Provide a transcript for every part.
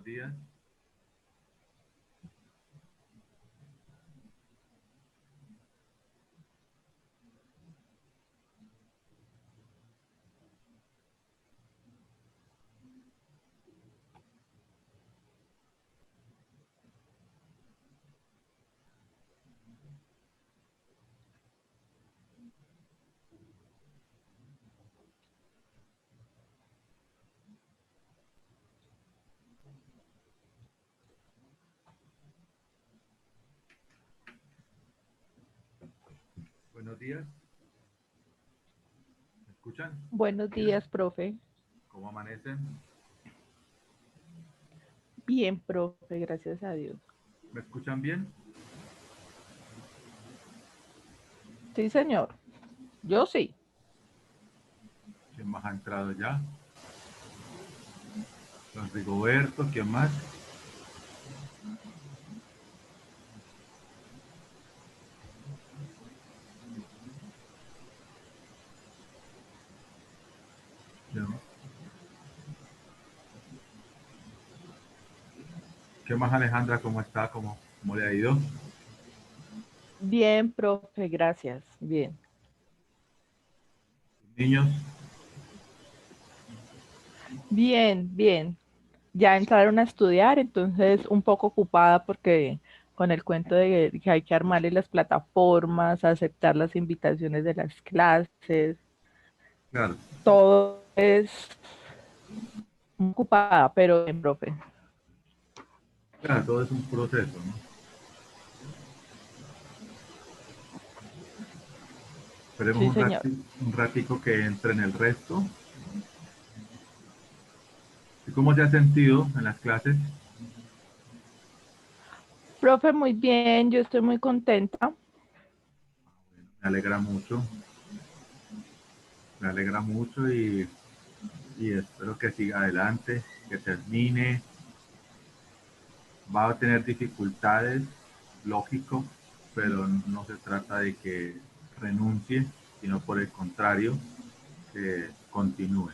Buenos días. Buenos días. ¿Me escuchan? Buenos días, profe. ¿Cómo amanecen? Bien, profe, gracias a Dios. ¿Me escuchan bien? Sí, señor. Yo sí. ¿Quién más ha entrado ya? Don Rigoberto, ¿quién más? ¿Quién- ¿Qué más, Alejandra? ¿Cómo está? ¿Cómo le ha ido? Bien, profe, gracias. Bien. Niños, Bien, bien. Ya entraron a estudiar, entonces un poco ocupada porque con el cuento de que hay que armarle las plataformas, aceptar las invitaciones de las clases, claro, todo es ocupada, pero bien, profe. claro, todo es un proceso, ¿no? Esperemos Sí, señor. un ratico que entre en el resto. ¿Y cómo se ha sentido en las clases? Profe, muy bien, yo estoy muy contenta. Me alegra mucho, me alegra mucho y espero que siga adelante, que termine. Va a tener dificultades, lógico, pero no se trata de que renuncie, sino por el contrario, que continúe.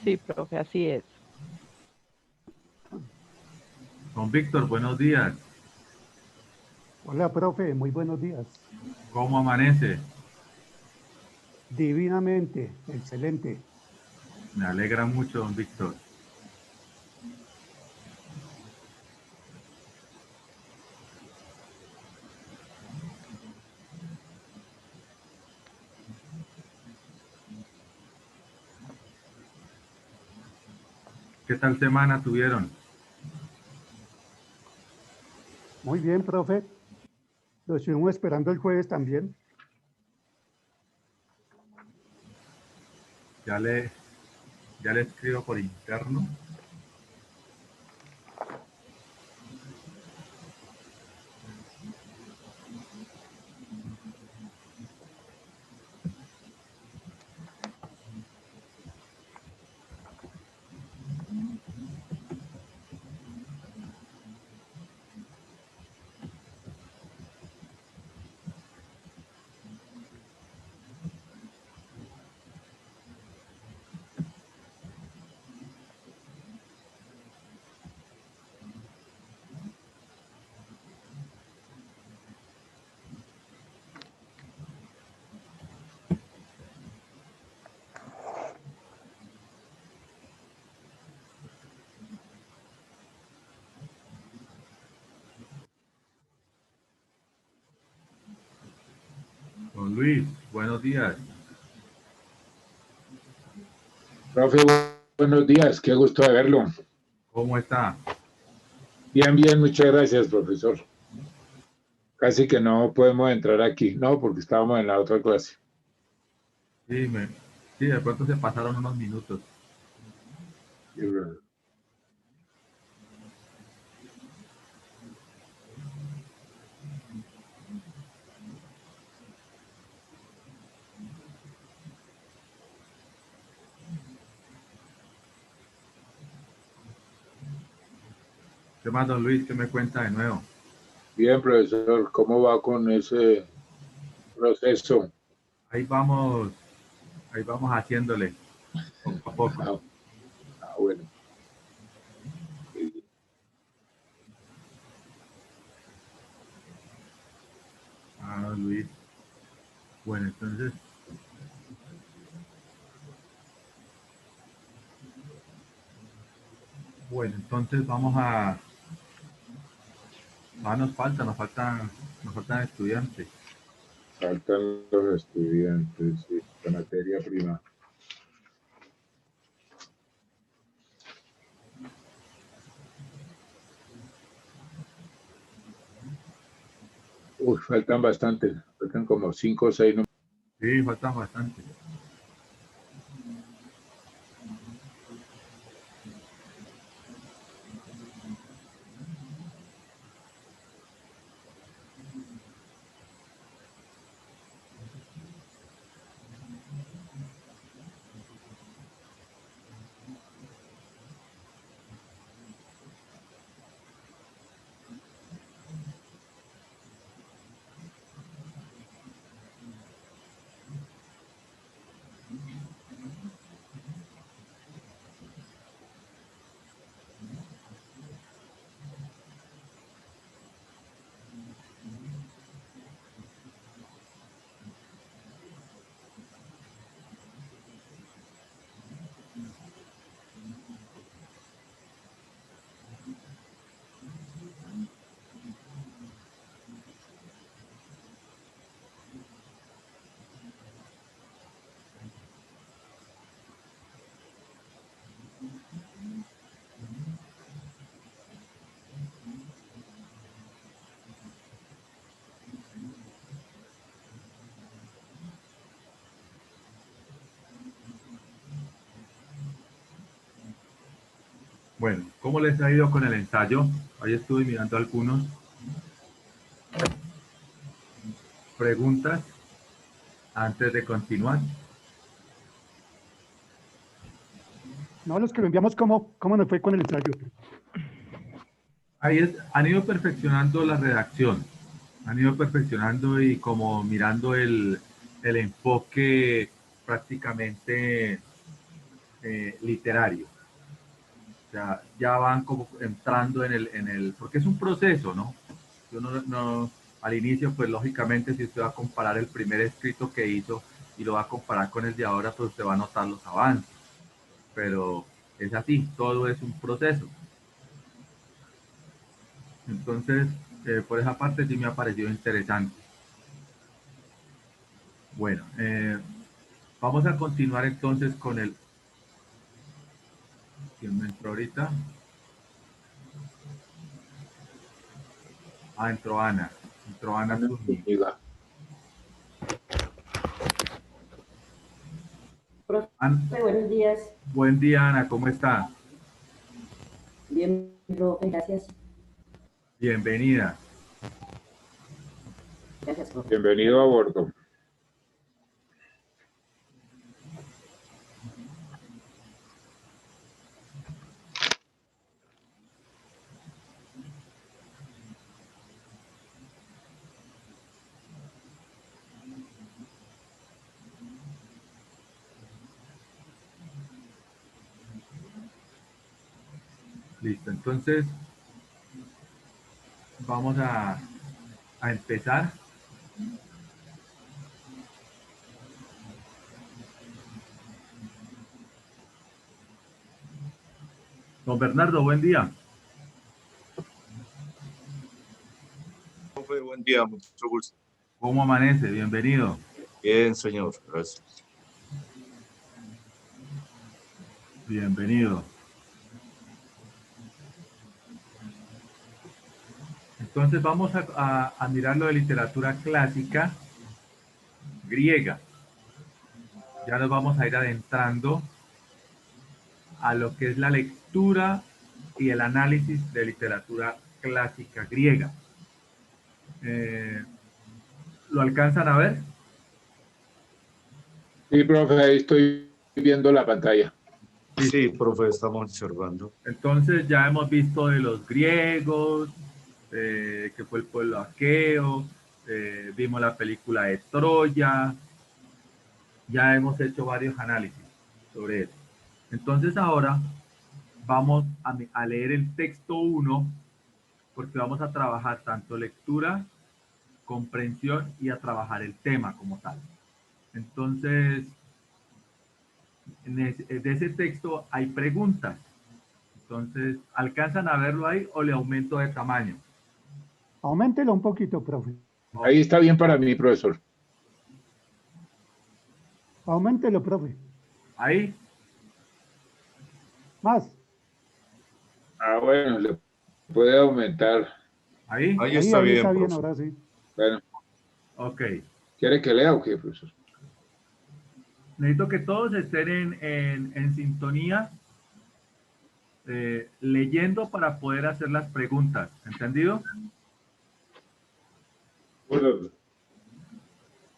Sí, profe, así es. Don Víctor, buenos días. Hola, profe, muy buenos días. ¿Cómo amanece? Divinamente, excelente. Me alegra mucho, don Víctor. ¿Qué tal semana tuvieron? Muy bien, profe. Lo estuvimos esperando el jueves también. Ya le, ya le escribo por interno. Don Luis, buenos días. Profe, buenos días, qué gusto de verlo. ¿Cómo está? Bien, bien, muchas gracias, profesor. Casi que no podemos entrar aquí, no, porque estábamos en la otra clase. Sí, sí, de pronto se pasaron unos minutos. ¿Qué más, don Luis? ¿Qué me cuenta de nuevo? Bien, profesor, ¿cómo va con ese proceso? Ahí ahí vamos haciéndole poco a poco. Ah, bueno. Ah, Luis. Bueno, entonces, vamos a, nos faltan estudiantes. Faltan los estudiantes, sí, la materia prima. Uy, faltan bastantes, faltan como 5 o 6. Sí, faltan bastante. Bueno, ¿cómo les ha ido con el ensayo? Ahí estuve mirando algunos. Preguntas antes de continuar. No, los que lo enviamos, ¿cómo nos fue con el ensayo? Han ido perfeccionando la redacción, han ido perfeccionando y como mirando el enfoque prácticamente literario. O sea, ya van como entrando en el, porque es un proceso, ¿no? Yo no, al inicio, pues lógicamente, si usted va a comparar el primer escrito que hizo y lo va a comparar con el de ahora, pues usted va a notar los avances. Pero es así, todo es un proceso. Entonces, por esa parte sí me ha parecido interesante. Bueno, vamos a continuar entonces con el... ¿Quién me entró ahorita? Ah, entró Ana. Entró Ana Zúñiga. Profe, buenos días. Buen día, Ana, ¿cómo está? Bien, profe, gracias. Bienvenida. Gracias, profe. Bienvenido a bordo. Listo, entonces vamos a empezar. Don Bernardo, buen día. Profe, buen día, mucho gusto. ¿Cómo amanece? Bienvenido. Bien, señor, gracias. Bienvenido. Entonces vamos a mirar lo de literatura clásica griega. Ya nos vamos a ir adentrando a lo que es la lectura y el análisis de literatura clásica griega. ¿Lo alcanzan a ver? Sí, profe, ahí estoy viendo la pantalla. Sí, profe, estamos observando. Entonces ya hemos visto de los griegos, que fue el pueblo aqueo, vimos la película de Troya, ya hemos hecho varios análisis sobre eso. Entonces ahora vamos a leer el texto 1, porque vamos a trabajar tanto lectura comprensión y a trabajar el tema como tal. Entonces, de ese texto hay preguntas. Entonces, ¿alcanzan a verlo ahí o le aumento de tamaño? Auméntelo un poquito, profe. Ahí está bien para mí, profesor. Auméntelo, profe. Ahí. Más. Ah, bueno, le puede aumentar. Ahí. Ahí está bien, está bien, profe. ahora sí. Bueno, Ok. ¿quiere que lea o qué, profesor? Necesito que todos estén en sintonía, leyendo para poder hacer las preguntas. ¿Entendido? Bueno,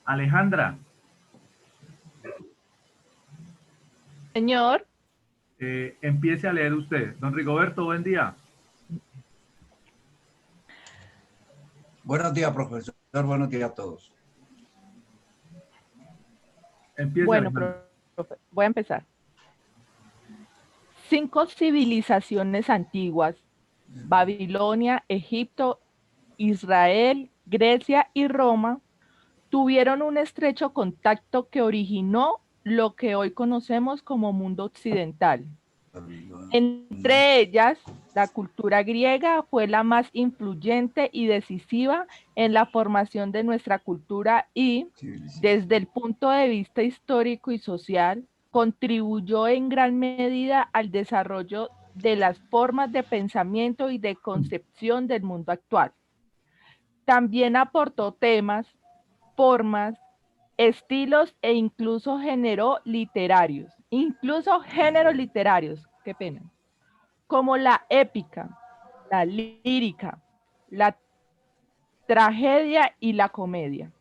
Alejandra, Señor, empiece a leer usted. Don Rigoberto, buen día. Buenos días, profesor. Buenos días a todos. Empiece, bueno, Alejandra. profe, voy a empezar. 5 civilizaciones antiguas: Babilonia, Egipto, Israel, Grecia y Roma, tuvieron un estrecho contacto que originó lo que hoy conocemos como mundo occidental. Entre ellas, la cultura griega fue la más influyente y decisiva en la formación de nuestra cultura y, desde el punto de vista histórico y social, contribuyó en gran medida al desarrollo de las formas de pensamiento y de concepción del mundo actual. También aportó temas, formas, estilos e incluso géneros literarios. Qué pena. Como la épica, la lírica, la tragedia y la comedia.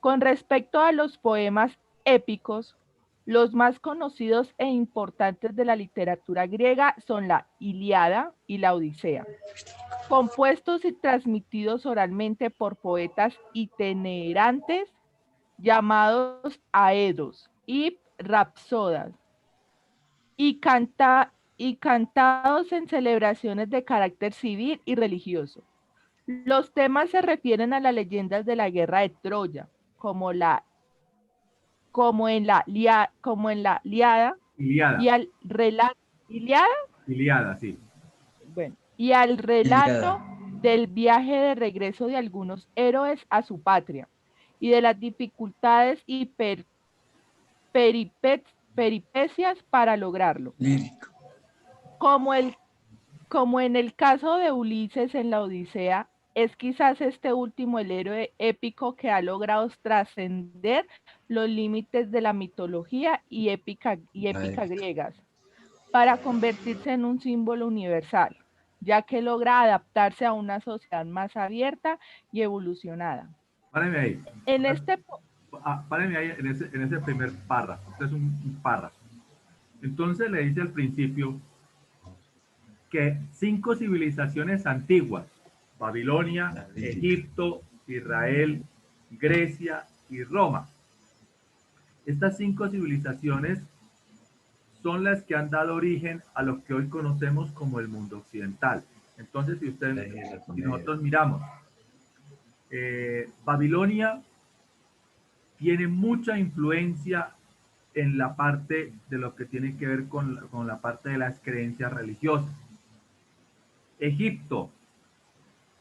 Con respecto a los poemas épicos, los más conocidos e importantes de la literatura griega son la Ilíada y la Odisea, compuestos y transmitidos oralmente por poetas itinerantes llamados aedos y rapsodas, y cantados en celebraciones de carácter civil y religioso. Los temas se refieren a las leyendas de la guerra de Troya, como en la Iliada, Iliada. y al relato ¿Iliada? Iliada, sí. Bueno, y al relato Iliada. del viaje de regreso de algunos héroes a su patria y de las dificultades y peripecias para lograrlo. Lírico. Como en el caso de Ulises en la Odisea, es quizás este último el héroe épico que ha logrado trascender los límites de la mitología y épica griegas para convertirse en un símbolo universal, ya que logra adaptarse a una sociedad más abierta y evolucionada. Páreme ahí. En este Páreme ahí en ese primer párrafo. Este es un párrafo. Entonces le dice al principio que 5 civilizaciones antiguas: Babilonia, Egipto, Israel, Grecia y Roma. Estas 5 civilizaciones son las que han dado origen a lo que hoy conocemos como el mundo occidental. Entonces, si nosotros miramos, Babilonia tiene mucha influencia en la parte de lo que tiene que ver con la parte de las creencias religiosas. Egipto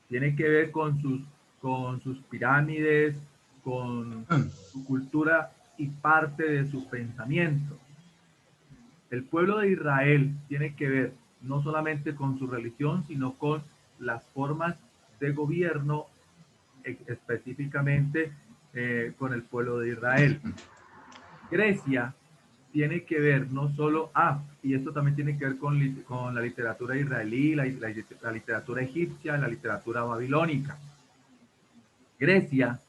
tiene que ver con sus pirámides, con su cultura y parte de su pensamiento. El pueblo de Israel tiene que ver no solamente con su religión, sino con las formas de gobierno, específicamente con el pueblo de Israel. Grecia tiene que ver no solo, y esto también tiene que ver con la literatura israelí, la literatura egipcia, la literatura babilónica. Grecia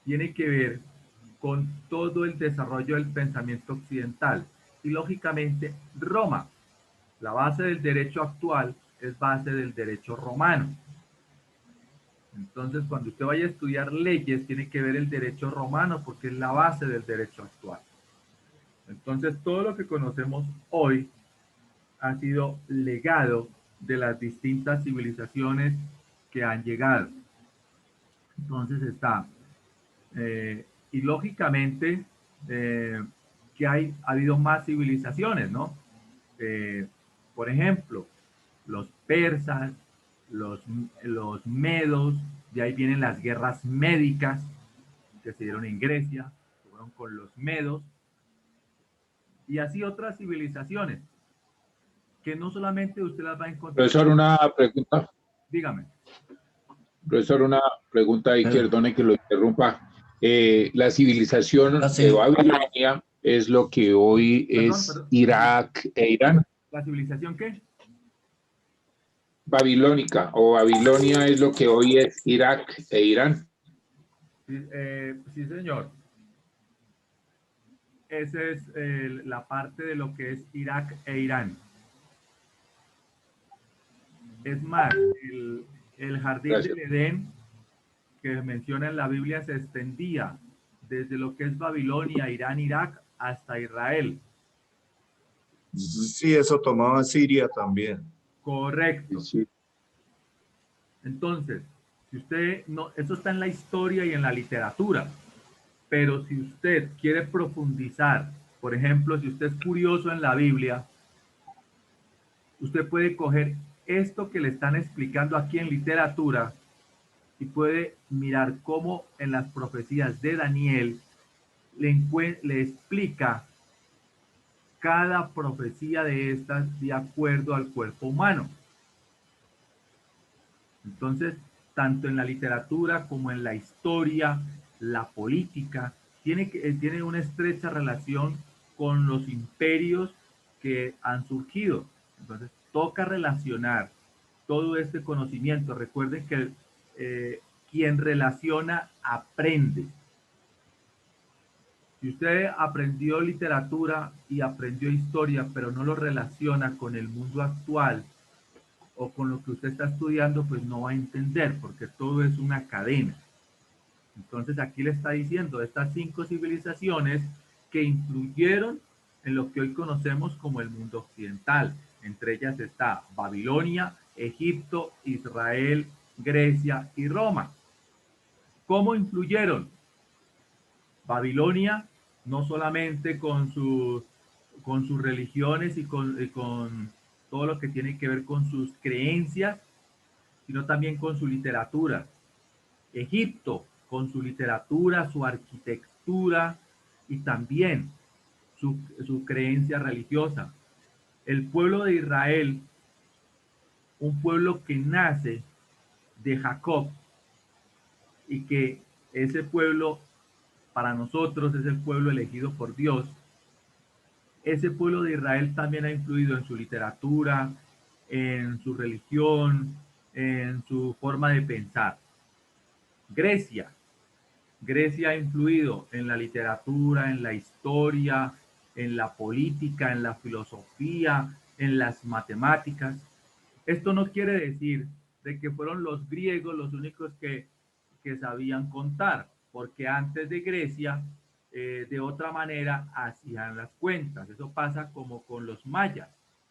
tiene que ver con todo el desarrollo del pensamiento occidental. Y lógicamente Roma, la base del derecho actual es base del derecho romano. Entonces, cuando usted vaya a estudiar leyes, tiene que ver el derecho romano porque es la base del derecho actual. Entonces, todo lo que conocemos hoy ha sido legado de las distintas civilizaciones que han llegado. Entonces está, y lógicamente que ha habido más civilizaciones, ¿no? Por ejemplo, los persas, los medos, de ahí vienen las guerras médicas que se dieron en Grecia, que fueron con los medos, y así otras civilizaciones, que no solamente usted las va a encontrar. Profesor, una pregunta. Dígame. Profesor, una pregunta y perdone que lo interrumpa. La civilización Sí. de Babilonia es lo que hoy es Perdón. Irak e Irán. ¿La civilización qué? Babilónica o Babilonia es lo que hoy es Irak e Irán. Sí, señor. Esa es la parte de lo que es Irak e Irán. Es más, el jardín Gracias. del Edén que menciona en la Biblia se extendía desde lo que es Babilonia, Irán, Irak, hasta Israel. Sí, eso tomaba Siria también. Correcto. Sí. Entonces, si usted no, eso está en la historia y en la literatura, pero si usted quiere profundizar, por ejemplo, si usted es curioso en la Biblia, usted puede coger esto que le están explicando aquí en literatura y puede mirar cómo en las profecías de Daniel le explica cada profecía de estas de acuerdo al cuerpo humano. Entonces, tanto en la literatura como en la historia, la política, tiene una estrecha relación con los imperios que han surgido. Entonces, toca relacionar todo este conocimiento. Recuerden que quien relaciona aprende. Si usted aprendió literatura y aprendió historia, pero no lo relaciona con el mundo actual o con lo que usted está estudiando, pues no va a entender, porque todo es una cadena. Entonces aquí le está diciendo estas 5 civilizaciones que influyeron en lo que hoy conocemos como el mundo occidental. Entre ellas está Babilonia, Egipto, Israel, Grecia y Roma. ¿Cómo influyeron? Babilonia, no solamente con sus religiones y con todo lo que tiene que ver con sus creencias, sino también con su literatura. Egipto, con su literatura, su arquitectura y también su creencia religiosa. El pueblo de Israel, un pueblo que nace de Jacob y que ese pueblo para nosotros es el pueblo elegido por Dios. Ese pueblo de Israel también ha influido en su literatura, en su religión, en su forma de pensar. Grecia. Grecia ha influido en la literatura, en la historia, en la política, en la filosofía, en las matemáticas. Esto no quiere decir de que fueron los griegos los únicos que sabían contar, porque antes de Grecia, de otra manera, hacían las cuentas. Eso pasa como con los mayas.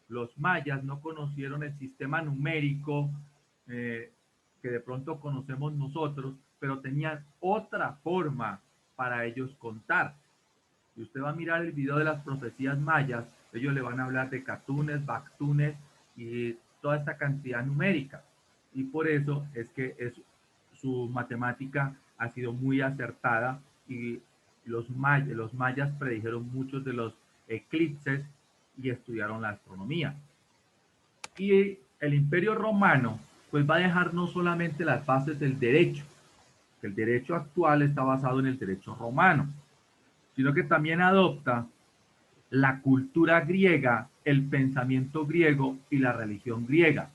Los mayas no conocieron el sistema numérico que de pronto conocemos nosotros, pero tenían otra forma para ellos contar. Si usted va a mirar el video de las profecías mayas, ellos le van a hablar de catunes, bactunes y toda esta cantidad numérica. Y por eso es que su matemática ha sido muy acertada y los mayas predijeron muchos de los eclipses y estudiaron la astronomía. Y el Imperio Romano pues va a dejar no solamente las bases del derecho, que el derecho actual está basado en el derecho romano, sino que también adopta la cultura griega, el pensamiento griego y la religión griega.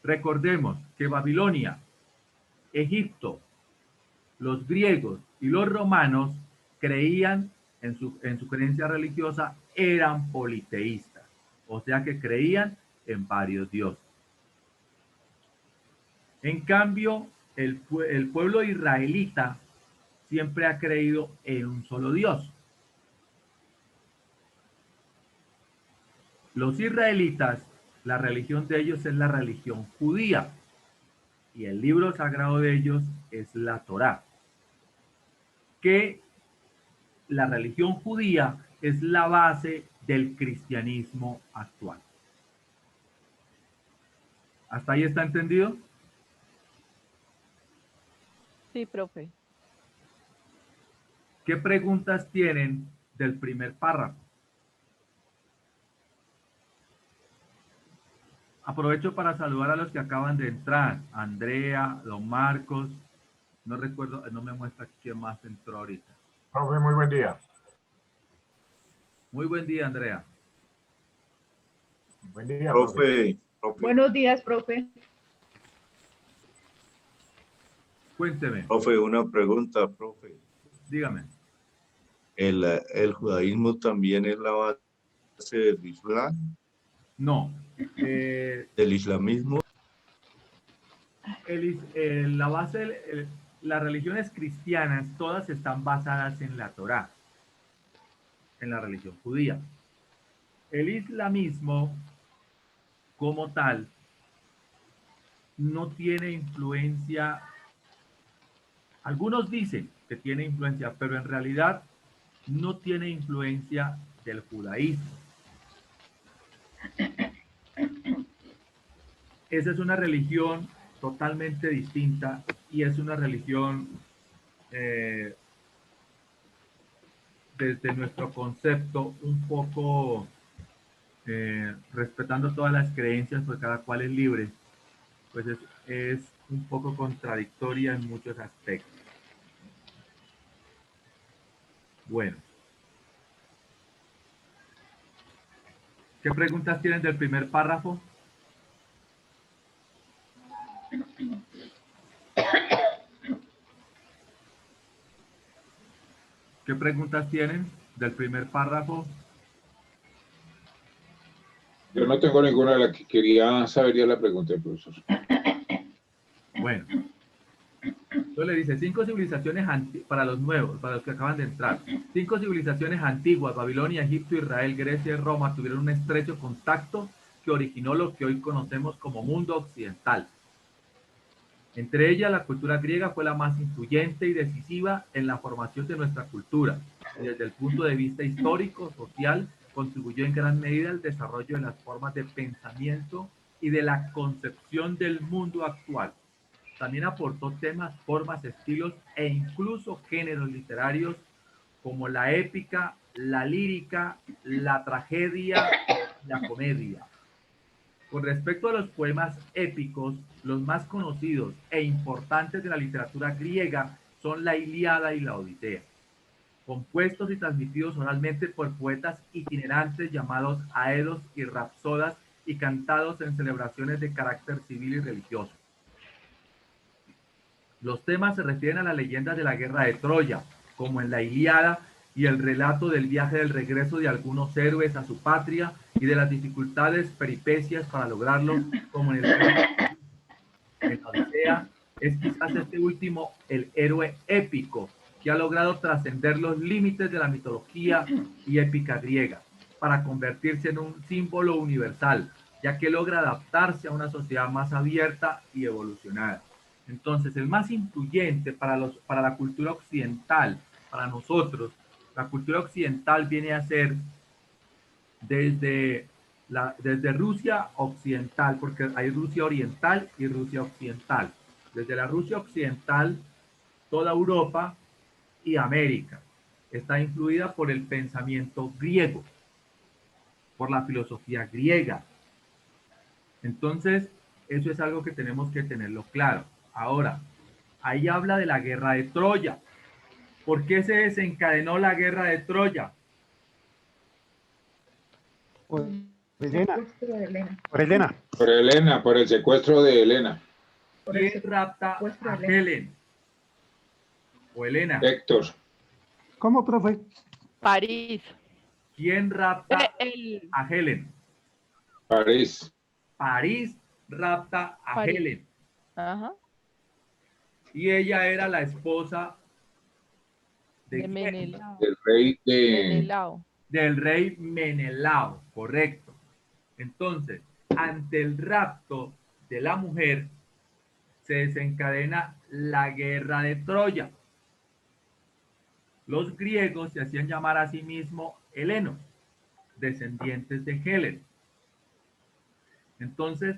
Recordemos que Babilonia, Egipto, los griegos y los romanos creían en su creencia religiosa, eran politeístas, o sea que creían en varios dioses. En cambio, el pueblo israelita siempre ha creído en un solo Dios. Los israelitas, la religión de ellos es la religión judía. y el libro sagrado de ellos es la Torá, que la religión judía es la base del cristianismo actual. ¿Hasta ahí está entendido? Sí, profe. ¿Qué preguntas tienen del primer párrafo? Aprovecho para saludar a los que acaban de entrar. Andrea, don Marcos, no recuerdo, no me muestra quién más entró ahorita. Profe, muy buen día. Muy buen día, Andrea. Buen día, profe. Profe, Buenos días, profe. Cuénteme, profe, una pregunta, profe. dígame. ¿El judaísmo también es la base del Islam, No. del islamismo? La base, las religiones cristianas, todas están basadas en la Torá, en la religión judía. El islamismo, como tal, no tiene influencia. Algunos dicen que tiene influencia, pero en realidad no tiene influencia del judaísmo. Esa es una religión totalmente distinta y es una religión desde nuestro concepto un poco respetando todas las creencias, porque cada cual es libre, pues es un poco contradictoria en muchos aspectos. Bueno. ¿Qué preguntas tienen del primer párrafo? ¿Qué preguntas tienen del primer párrafo? Yo no tengo ninguna. La que quería saber ya la pregunté, profesor. Bueno. Entonces le dice, 5 civilizaciones para los nuevos, para los que acaban de entrar. 5 civilizaciones antiguas, Babilonia, Egipto, Israel, Grecia y Roma, tuvieron un estrecho contacto que originó lo que hoy conocemos como mundo occidental. Entre ellas, la cultura griega fue la más influyente y decisiva en la formación de nuestra cultura. Y desde el punto de vista histórico, social, contribuyó en gran medida al desarrollo de las formas de pensamiento y de la concepción del mundo actual. También aportó temas, formas, estilos e incluso géneros literarios como la épica, la lírica, la tragedia, la comedia. Con respecto a los poemas épicos, los más conocidos e importantes de la literatura griega son la Ilíada y la Odisea, compuestos y transmitidos oralmente por poetas itinerantes llamados aedos y rapsodas y cantados en celebraciones de carácter civil y religioso. Los temas se refieren a las leyendas de la guerra de Troya, como en la Ilíada, y el relato del viaje del regreso de algunos héroes a su patria y de las dificultades, peripecias para lograrlo, como en la Odisea. Es quizás este último el héroe épico que ha logrado trascender los límites de la mitología y épica griega para convertirse en un símbolo universal, ya que logra adaptarse a una sociedad más abierta y evolucionada. Entonces, el más influyente para la cultura occidental, para nosotros, la cultura occidental viene a ser desde Rusia occidental, porque hay Rusia oriental y Rusia occidental. Desde la Rusia occidental, toda Europa y América está influida por el pensamiento griego, por la filosofía griega. Entonces, eso es algo que tenemos que tenerlo claro. Ahora, ahí habla de la guerra de Troya. ¿Por qué se desencadenó la guerra de Troya? Por Helena. Secuestro de Helena. Por Helena. Por Helena, por el secuestro de Helena. ¿Quién rapta a Helen? ¿O Helena? Héctor. ¿Cómo, profe? París. ¿Quién rapta a Helen? París. París rapta a París. Helen. Ajá. Y ella era la esposa De Menelao. Del rey de... Menelao. del rey Menelao, correcto. Entonces, ante el rapto de la mujer, se desencadena la guerra de Troya. Los griegos se hacían llamar a sí mismos helenos, descendientes de Helen. Entonces,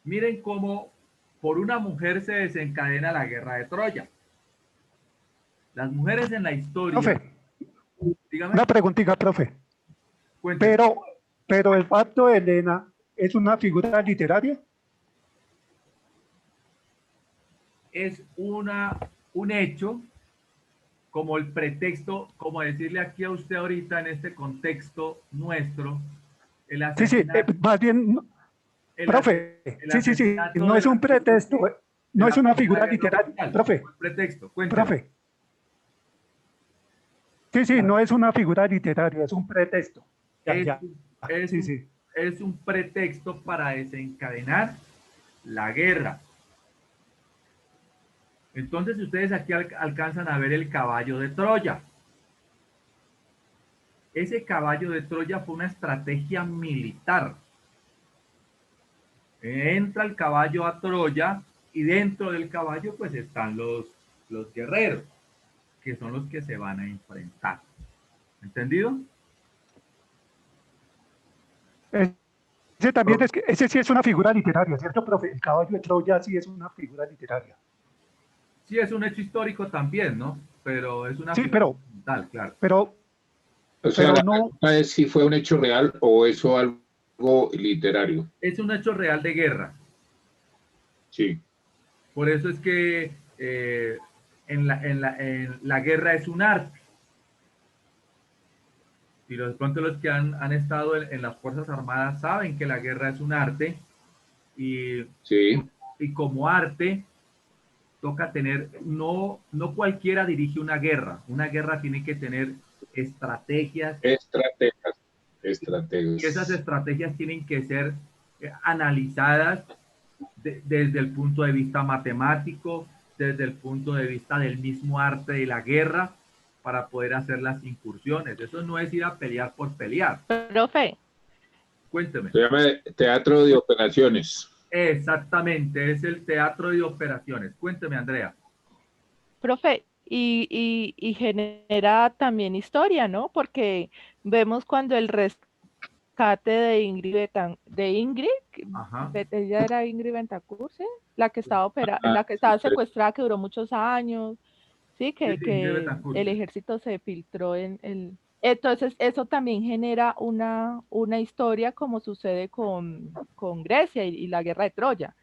miren cómo por una mujer se desencadena la guerra de Troya. Las mujeres en la historia... Profe, dígame, una preguntita, profe. cuénteme. Pero el pacto de Helena es una figura literaria. Es un hecho como el pretexto, como decirle aquí a usted ahorita en este contexto nuestro, el Sí, sí, asesinato, más bien, el profe, el sí, asesinato no de es un pretexto, de no la es una Primera figura Guerra literaria, Mundial. profe, Fue el pretexto, cuénteme. profe. Sí, no es una figura literaria, es un pretexto. Es, Ya, es, sí, un, sí. es un pretexto para desencadenar la guerra. Entonces ustedes aquí alcanzan a ver el caballo de Troya. Ese caballo de Troya fue una estrategia militar. Entra el caballo a Troya y dentro del caballo pues están los guerreros, que son los que se van a enfrentar. ¿Entendido? Ese también es que, ese sí es una figura literaria, ¿cierto, profe? El caballo de Troya sí es una figura literaria. Sí, es un hecho histórico también, ¿no? Pero es una Sí, figura fundamental, claro. O sea, pero la no, pregunta es si fue un hecho real o eso algo literario. Es un hecho real de guerra. Sí, Por eso es que en la guerra es un arte. Y de pronto los que han estado en las Fuerzas Armadas saben que la guerra es un arte y, sí, y como arte toca tener, no cualquiera dirige una guerra tiene que tener estrategias y esas estrategas. estrategias tienen que ser analizadas desde el punto de vista matemático, desde el punto de vista del mismo arte de la guerra, para poder hacer las incursiones. Eso no es ir a pelear por pelear. Profe, Cuénteme. Se llama teatro de operaciones. Exactamente, es el teatro de operaciones. Cuénteme, Andrea. profe, y genera también historia, ¿no? Porque vemos cuando el rescate de Ingrid, Ajá. ella era Ingrid Betancourt, ¿sí? La que estaba Ah, la que estaba secuestrada, que duró muchos años, sí, Sí, sí, Ingrid que Betancourt, el sí. ejército se filtró en el... Entonces, eso también genera una historia como sucede con Grecia y la guerra de Troya.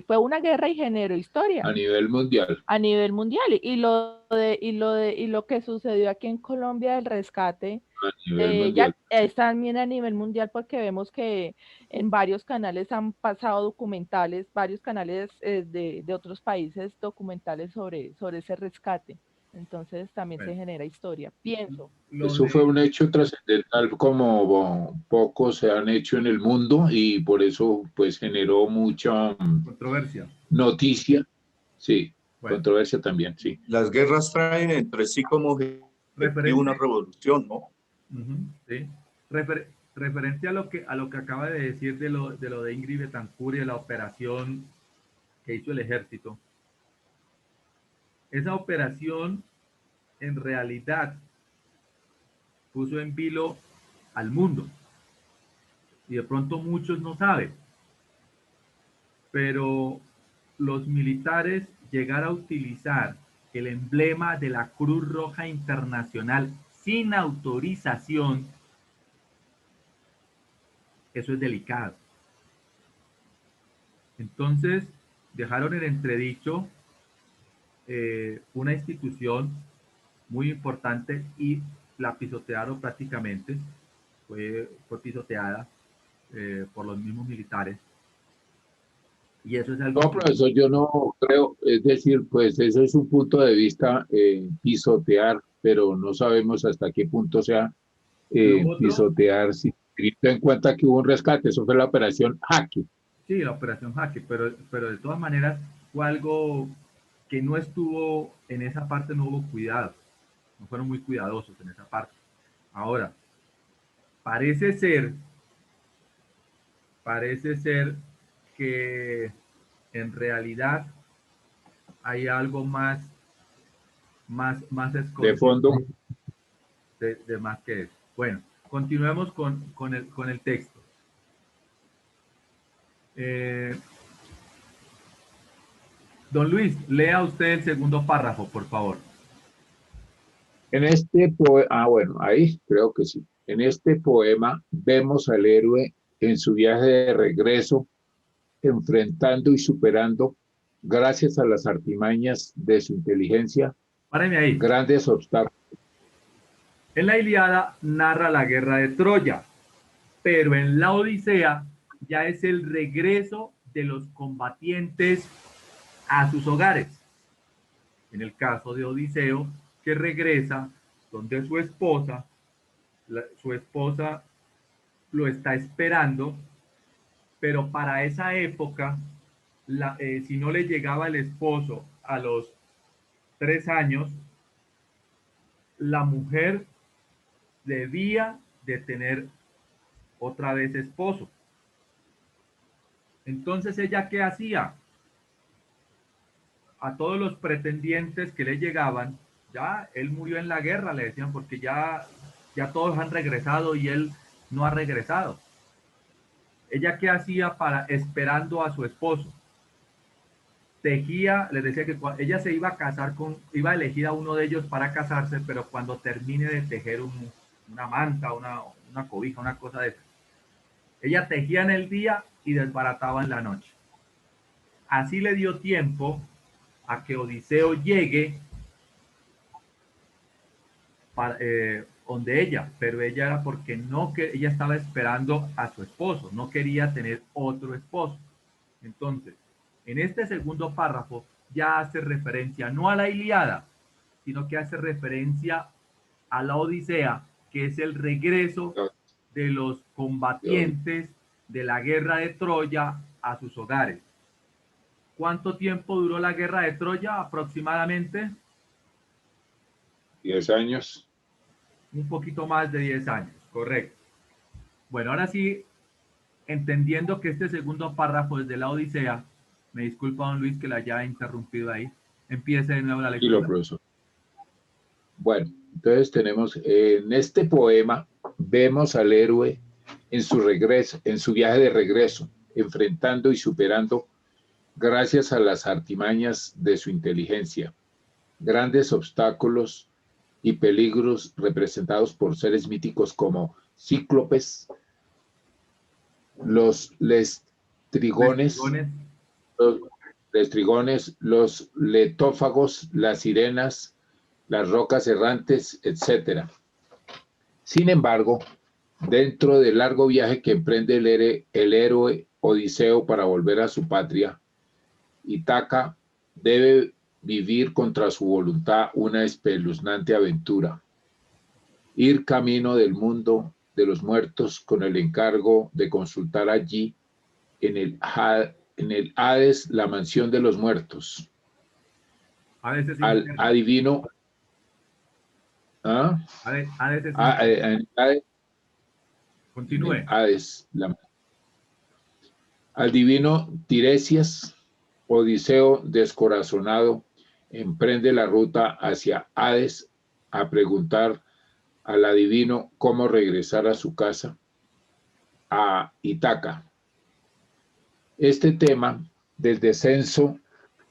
Fue una guerra y generó historia a nivel mundial. a nivel mundial. Y lo que sucedió aquí en Colombia del rescate A nivel de mundial. ella es también a nivel mundial porque vemos que en varios canales han pasado documentales, varios canales de otros países documentales sobre ese rescate. Entonces también se Bueno, genera historia, pienso. lo Eso fue de un hecho trascendental como pocos se han hecho en el mundo y por eso pues generó mucha controversia. noticia. Sí, Bueno, controversia también, sí. Las guerras traen entre sí como objetivo una referente, revolución, ¿no? sí, referente a lo que acaba de decir de lo de Ingrid Betancourt y de la operación que hizo el ejército. Esa operación en realidad puso en vilo al mundo y de pronto muchos no saben, pero los militares llegar a utilizar el emblema de la Cruz Roja Internacional sin autorización, eso es delicado. Entonces, dejaron en entredicho una institución muy importante y la pisotearon prácticamente, fue pisoteada por los mismos militares. Y eso es algo No, que profesor, yo no creo, es decir, pues eso es un punto de vista pisotear, pero no sabemos hasta qué punto sea lo otro, pisotear, si teniendo en cuenta que hubo un rescate, eso fue la operación Jaque. sí, la operación Jaque, pero de todas maneras fue algo que no estuvo en esa parte, no hubo cuidado, no fueron muy cuidadosos en esa parte. Ahora, parece ser, parece ser que en realidad hay algo más De escondido fondo. de más que eso. Bueno, continuemos con el texto. Don Luis, lea usted el segundo párrafo, por favor. En este poema, bueno, ahí creo que sí. En este poema vemos al héroe en su viaje de regreso, enfrentando y superando, gracias a las artimañas de su inteligencia, Páreme ahí. grandes obstáculos. En la Ilíada narra la guerra de Troya, pero en la Odisea ya es el regreso de los combatientes a sus hogares. En el caso de Odiseo, que regresa donde su esposa lo está esperando, pero para esa época, si no le llegaba el esposo a los 3 años, la mujer debía de tener otra vez esposo. Entonces, ¿ella qué hacía? A todos los pretendientes que le llegaban, ya él murió en la guerra, le decían, porque ya todos han regresado y él no ha regresado. ¿Ella qué hacía esperando a su esposo? Tejía, les decía que ella se iba a casar iba a elegir a uno de ellos para casarse, pero cuando termine de tejer una manta, una cobija, una cosa de eso, ella tejía en el día y desbarataba en la noche. Así le dio tiempo a que Odiseo llegue donde ella, pero ella era porque ella estaba esperando a su esposo, no quería tener otro esposo. Entonces, en este segundo párrafo ya hace referencia no a la Ilíada, sino que hace referencia a la Odisea, que es el regreso de los combatientes de la guerra de Troya a sus hogares. ¿Cuánto tiempo duró la guerra de Troya aproximadamente? 10 años. Un poquito más de 10 años, correcto. Bueno, ahora sí, entendiendo que este segundo párrafo es de la Odisea, me disculpa, don Luis, que la haya interrumpido ahí. Empiece de nuevo la lectura. Y lo profesor. Bueno, entonces tenemos, en este poema, vemos al héroe en su regreso, en su viaje de regreso, enfrentando y superando, gracias a las artimañas de su inteligencia, grandes obstáculos y peligros representados por seres míticos como cíclopes, los lestrigones, los letófagos, las sirenas, las rocas errantes, etc. Sin embargo, dentro del largo viaje que emprende el héroe Odiseo para volver a su patria, Ítaca debe vivir contra su voluntad una espeluznante aventura. Ir camino del mundo de los muertos con el encargo de consultar allí en el Hades, la mansión de los muertos, al adivino. ¿Ah? Continúe. Hades, al divino Tiresias, Odiseo, descorazonado, emprende la ruta hacia Hades a preguntar al adivino cómo regresar a su casa, a Ítaca. Este tema del descenso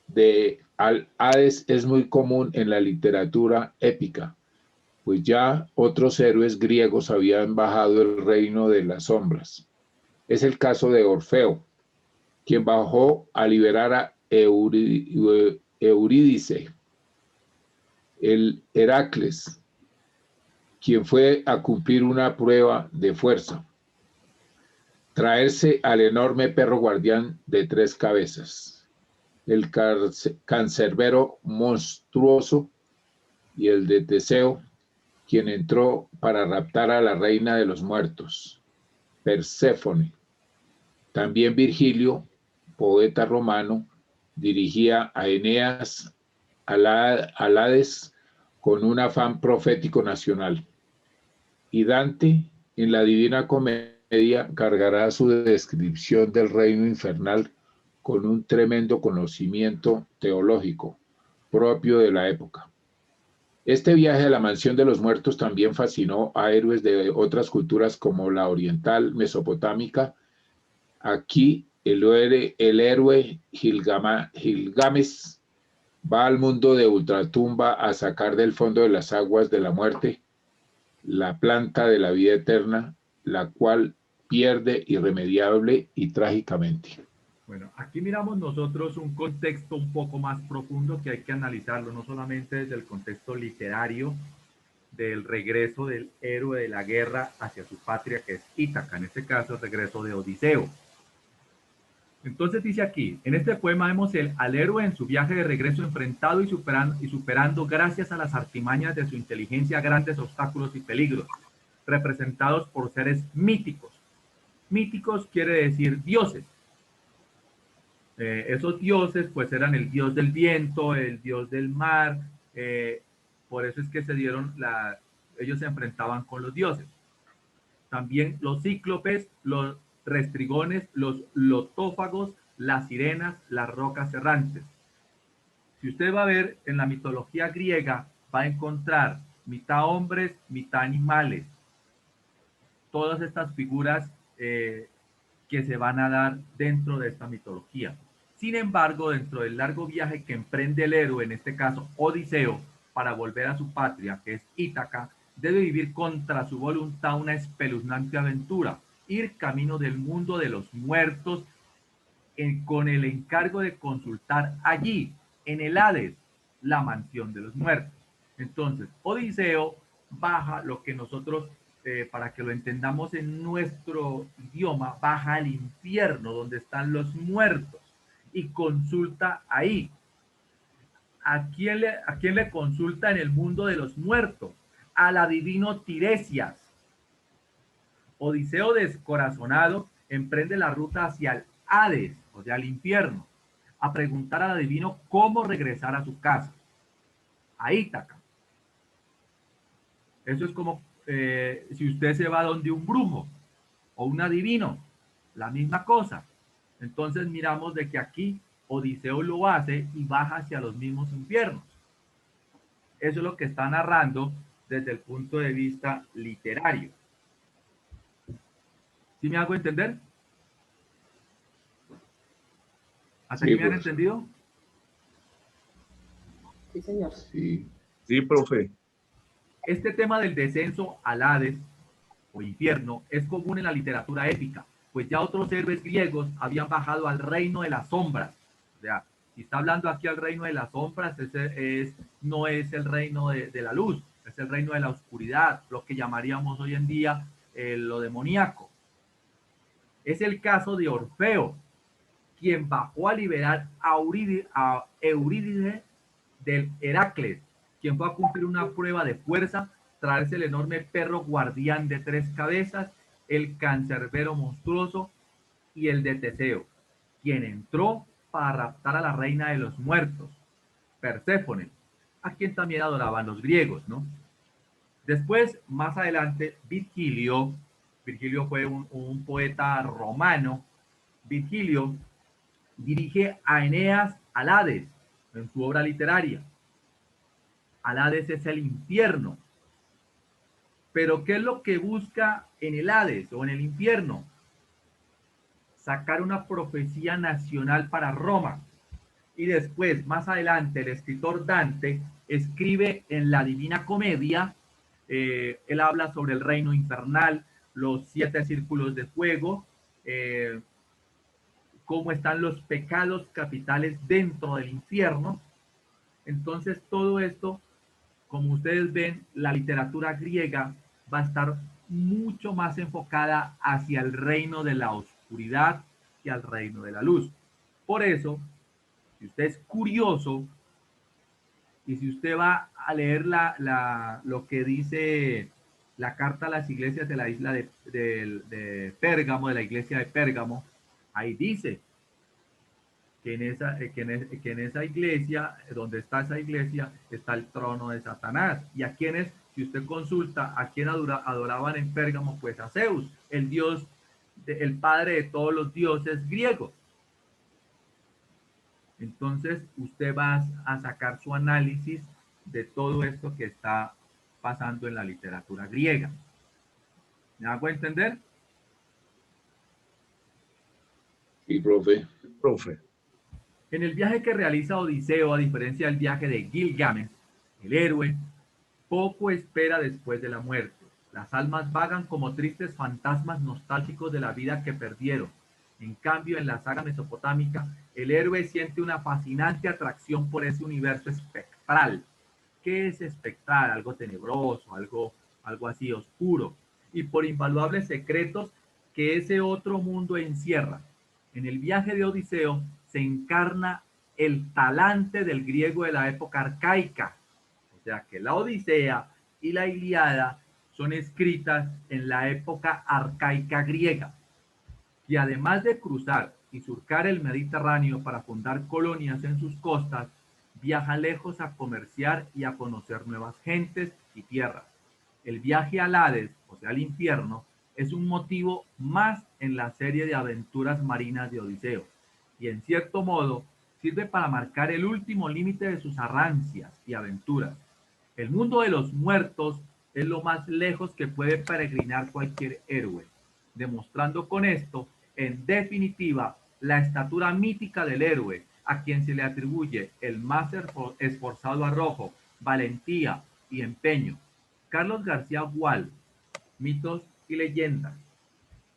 de al Hades es muy común en la literatura épica, pues ya otros héroes griegos habían bajado el reino de las sombras. Es el caso de Orfeo, quien bajó a liberar a Eurídice, el Heracles, quien fue a cumplir una prueba de fuerza, traerse al enorme perro guardián de 3 cabezas, el cancerbero monstruoso, y el de Teseo, quien entró para raptar a la reina de los muertos, Perséfone. También Virgilio, poeta romano, dirigía a Eneas al Hades con un afán profético nacional. Y Dante, en la Divina Comedia, cargará su descripción del reino infernal con un tremendo conocimiento teológico propio de la época. Este viaje a la mansión de los muertos también fascinó a héroes de otras culturas como la oriental mesopotámica. Aquí el héroe Gilgamesh va al mundo de ultratumba a sacar del fondo de las aguas de la muerte la planta de la vida eterna, la cual pierde irremediable y trágicamente. Bueno, aquí miramos nosotros un contexto un poco más profundo que hay que analizarlo, no solamente desde el contexto literario del regreso del héroe de la guerra hacia su patria, que es Ítaca, en este caso el regreso de Odiseo. Entonces dice aquí, en este poema vemos al héroe en su viaje de regreso enfrentado y superando gracias a las artimañas de su inteligencia grandes obstáculos y peligros, representados por seres míticos. Míticos quiere decir dioses. Esos dioses pues eran el dios del viento, el dios del mar, por eso es que ellos se enfrentaban con los dioses. También los cíclopes, los restrigones, los lotófagos, las sirenas, las rocas errantes. Si usted va a ver en la mitología griega, va a encontrar mitad hombres, mitad animales. Todas estas figuras que se van a dar dentro de esta mitología. Sin embargo, dentro del largo viaje que emprende el héroe, en este caso Odiseo, para volver a su patria, que es Ítaca, debe vivir contra su voluntad una espeluznante aventura, ir camino del mundo de los muertos, con el encargo de consultar allí, en el Hades, la mansión de los muertos. Entonces, Odiseo baja lo que nosotros, para que lo entendamos en nuestro idioma, baja al infierno, donde están los muertos, y consulta ahí. ¿A quién le consulta en el mundo de los muertos? Al adivino Tiresias. Odiseo, descorazonado, emprende la ruta hacia el Hades, o sea, al infierno, a preguntar al adivino cómo regresar a su casa, a Ítaca. Eso es como si usted se va donde un brujo o un adivino, la misma cosa. Entonces miramos de que aquí Odiseo lo hace y baja hacia los mismos infiernos. Eso es lo que está narrando desde el punto de vista literario. ¿Sí me hago entender? ¿Hasta aquí me han entendido? Sí, señor. Sí, profe. Este tema del descenso al Hades o infierno es común en la literatura épica, pues ya otros héroes griegos habían bajado al reino de las sombras. O sea, si está hablando aquí al reino de las sombras, no es el reino de la luz, es el reino de la oscuridad, lo que llamaríamos hoy en día lo demoníaco. Es el caso de Orfeo, quien bajó a liberar a Eurídice del Heracles, quien fue a cumplir una prueba de fuerza, traerse el enorme perro guardián de 3 cabezas, el cancerbero monstruoso y el de Teseo, quien entró para raptar a la reina de los muertos, Perséfone, a quien también adoraban los griegos, ¿no? Después, más adelante, Virgilio fue un poeta romano. Virgilio dirige a Eneas al Hades en su obra literaria. Al Hades es el infierno. Pero ¿qué es lo que busca en el Hades o en el infierno? Sacar una profecía nacional para Roma. Y después, más adelante, el escritor Dante escribe en la Divina Comedia, él habla sobre el reino infernal, los 7 círculos de fuego, cómo están los pecados capitales dentro del infierno. Entonces, todo esto, como ustedes ven, la literatura griega va a estar mucho más enfocada hacia el reino de la oscuridad que al reino de la luz. Por eso, si usted es curioso y si usted va a leer lo que dice la carta a las iglesias de la isla de Pérgamo, de la iglesia de Pérgamo, ahí dice que en esa iglesia, donde está esa iglesia, está el trono de Satanás. Y a quienes, si usted consulta, a quién adoraban en Pérgamo, pues a Zeus, el dios, el padre de todos los dioses griegos. Entonces, usted va a sacar su análisis de todo esto que está pasando en la literatura griega. ¿Me hago entender? Sí, profe. Profe. En el viaje que realiza Odiseo, a diferencia del viaje de Gilgamesh, el héroe poco espera después de la muerte. Las almas vagan como tristes fantasmas nostálgicos de la vida que perdieron. En cambio, en la saga mesopotámica, el héroe siente una fascinante atracción por ese universo espectral. ¿Qué es espectral? Algo tenebroso, algo así oscuro. Y por invaluables secretos que ese otro mundo encierra. En el viaje de Odiseo se encarna el talante del griego de la época arcaica. O sea que la Odisea y la Ilíada son escritas en la época arcaica griega. Y además de cruzar y surcar el Mediterráneo para fundar colonias en sus costas, viaja lejos a comerciar y a conocer nuevas gentes y tierras. El viaje al Hades, o sea, al infierno, es un motivo más en la serie de aventuras marinas de Odiseo, y en cierto modo sirve para marcar el último límite de sus arrancias y aventuras. El mundo de los muertos es lo más lejos que puede peregrinar cualquier héroe, demostrando con esto, en definitiva, la estatura mítica del héroe, a quien se le atribuye el más esforzado arrojo, valentía y empeño. Carlos García Gual, Mitos y leyendas,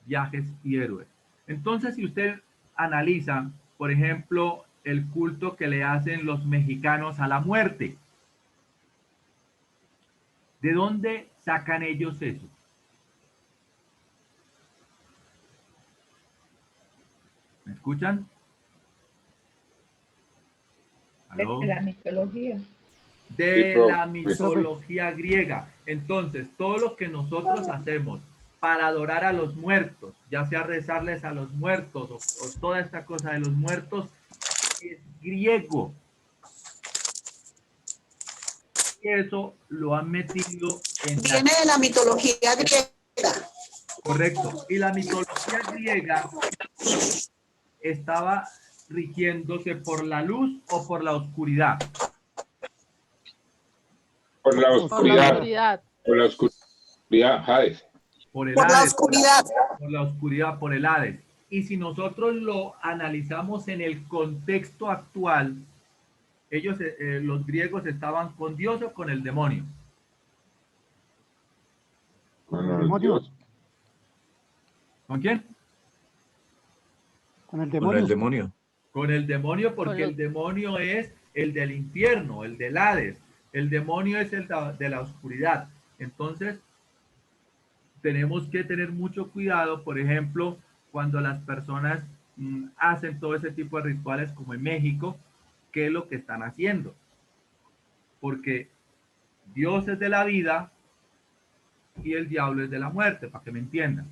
viajes y héroes. Entonces, si usted analiza, por ejemplo, el culto que le hacen los mexicanos a la muerte, ¿de dónde sacan ellos eso? ¿Me escuchan? ¿Aló? De la mitología. De la mitología griega. Entonces, todo lo que nosotros hacemos para adorar a los muertos, ya sea rezarles a los muertos o toda esta cosa de los muertos, es griego. Y eso lo han metido en... Viene de la mitología griega. Correcto. Y la mitología griega estaba rigiéndose por la luz o por la oscuridad. Por la oscuridad. Por la oscuridad, Hades. Por el Por la Hades, oscuridad. por la oscuridad, por el Hades. Y si nosotros lo analizamos en el contexto actual, ellos, los griegos, estaban con Dios o con el demonio. Con el demonio. ¿Con quién? Con el Con demonio. el demonio. Con el demonio, porque el demonio es el del infierno, el del Hades. El demonio es el de la oscuridad. Entonces, tenemos que tener mucho cuidado, por ejemplo, cuando las personas hacen todo ese tipo de rituales, como en México, ¿qué es lo que están haciendo? Porque Dios es de la vida y el diablo es de la muerte, para que me entiendan.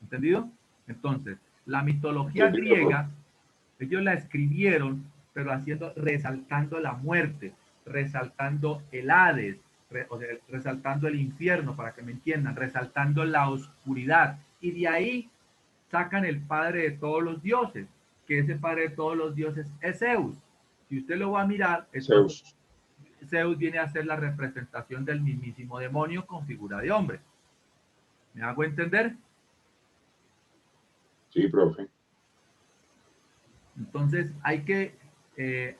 ¿Entendido? Entonces, la mitología griega, ellos la escribieron, pero resaltando la muerte, resaltando el Hades, o sea, resaltando el infierno, para que me entiendan, resaltando la oscuridad. Y de ahí sacan el padre de todos los dioses, que ese padre de todos los dioses es Zeus. Si usted lo va a mirar, Zeus viene a ser la representación del mismísimo demonio con figura de hombre. ¿Me hago entender? Sí, profe. Entonces hay que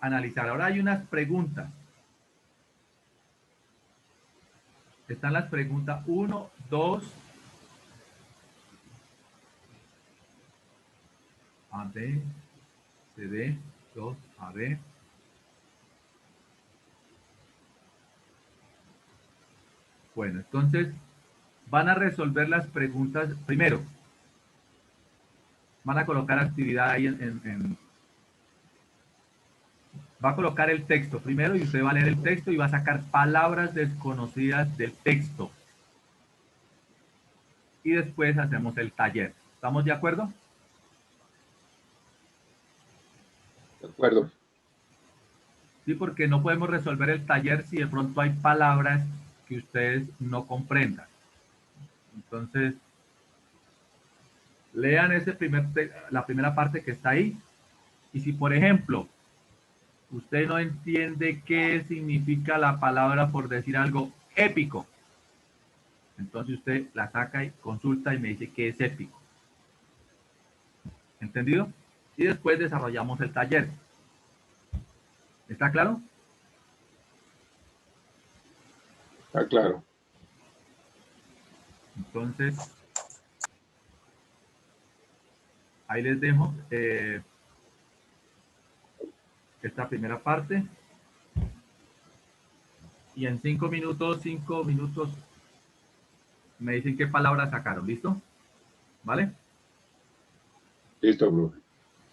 analizar. Ahora hay unas preguntas. Están las preguntas 1, 2, A, B, C, D, 2, A, B. Bueno, entonces van a resolver las preguntas primero. Van a colocar actividad ahí va a colocar el texto primero y usted va a leer el texto y va a sacar palabras desconocidas del texto. Y después hacemos el taller. ¿Estamos de acuerdo? De acuerdo. Sí, porque no podemos resolver el taller si de pronto hay palabras que ustedes no comprendan. Entonces, lean la primera parte que está ahí. Y si, por ejemplo, usted no entiende qué significa la palabra, por decir algo, épico. Entonces usted la saca y consulta y me dice qué es épico. ¿Entendido? Y después desarrollamos el taller. ¿Está claro? Está claro. Entonces, ahí les dejo esta primera parte. Y en 5 minutos, me dicen qué palabras sacaron. ¿Listo? ¿Vale? Listo, profe.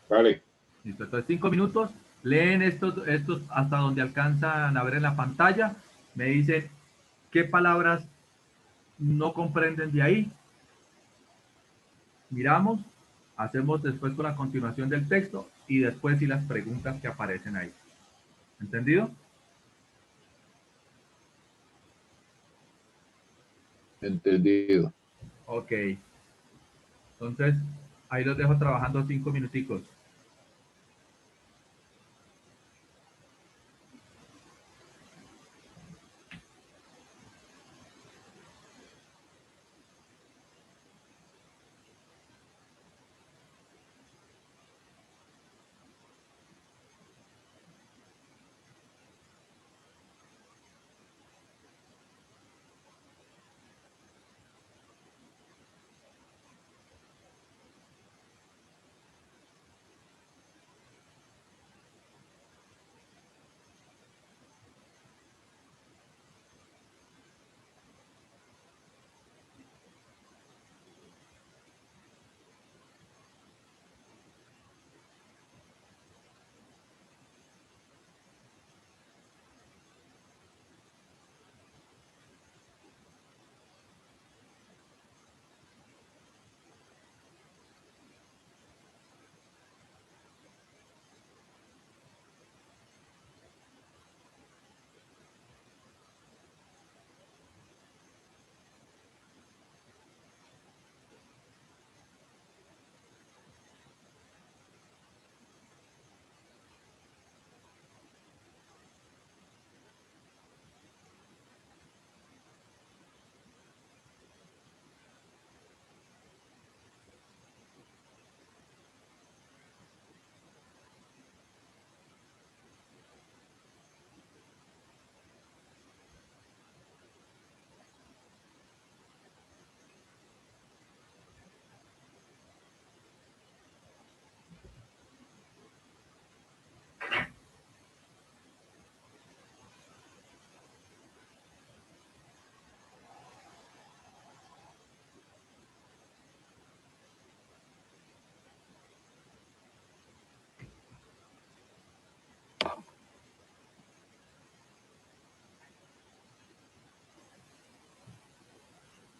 Vale. Listo. Entonces, 5 minutos. Leen estos hasta donde alcanzan a ver en la pantalla. Me dicen qué palabras no comprenden de ahí. Miramos. Hacemos después con la continuación del texto y después y las preguntas que aparecen ahí. ¿Entendido? Entendido. Ok. Entonces, ahí los dejo trabajando 5 minuticos.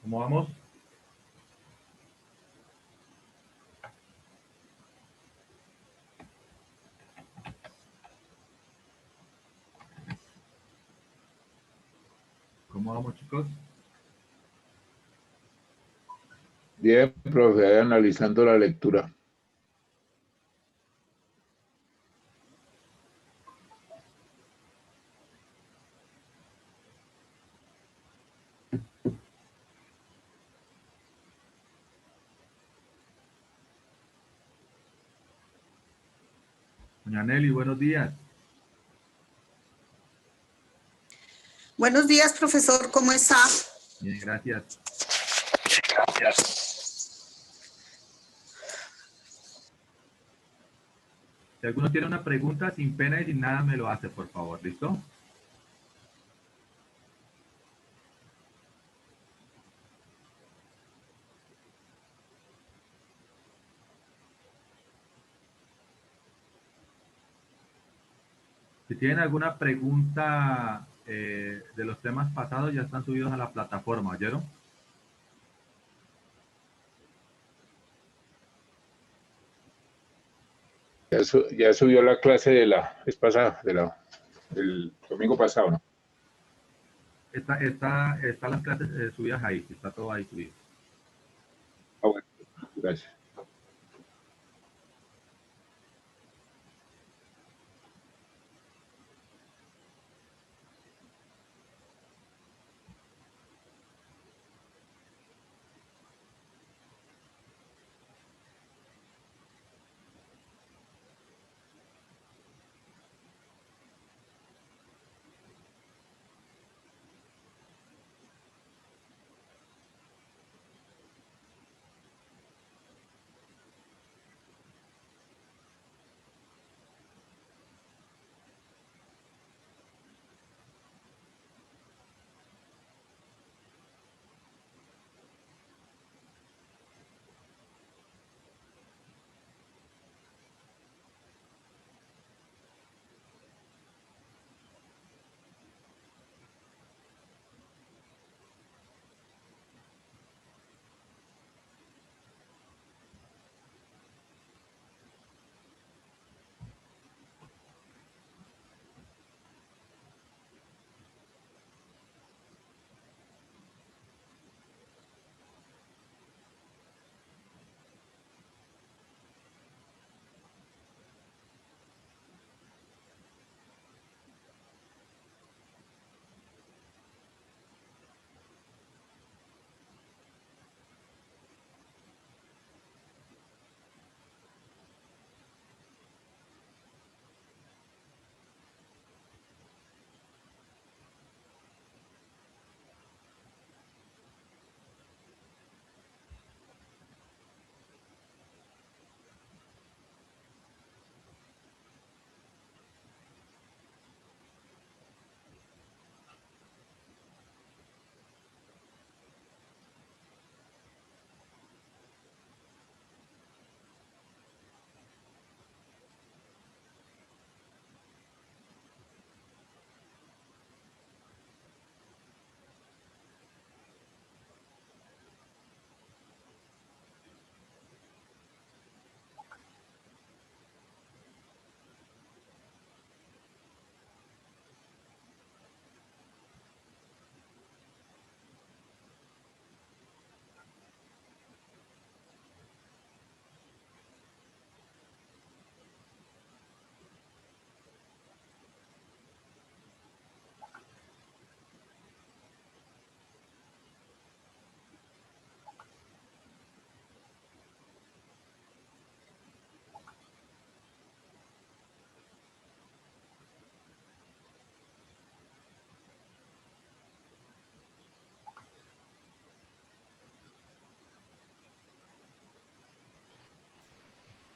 ¿Cómo vamos? ¿Cómo vamos, chicos? Bien, profe, ahí analizando la lectura. Doña Nelly, buenos días. Buenos días, profesor, ¿cómo está? Bien, gracias. Si alguno tiene una pregunta, sin pena y sin nada, me lo hace, por favor. ¿Listo? Si tienen alguna pregunta de los temas pasados, ya están subidos a la plataforma, ¿oyeron? Ya subió la clase de la vez pasada, del domingo pasado, ¿no? Están las clases subidas ahí, está todo ahí subido. Ah, bueno, gracias.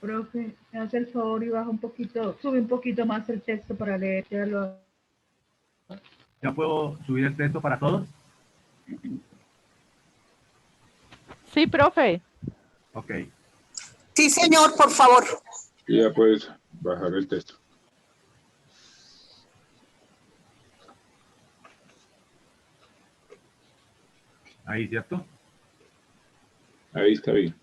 Profe, me hace el favor y baja un poquito, sube un poquito más el texto para leer. ¿Ya puedo subir el texto para todos? Sí, profe. Ok. Sí, señor, por favor. Y ya puedes bajar el texto. Ahí, ¿cierto? Ahí está bien.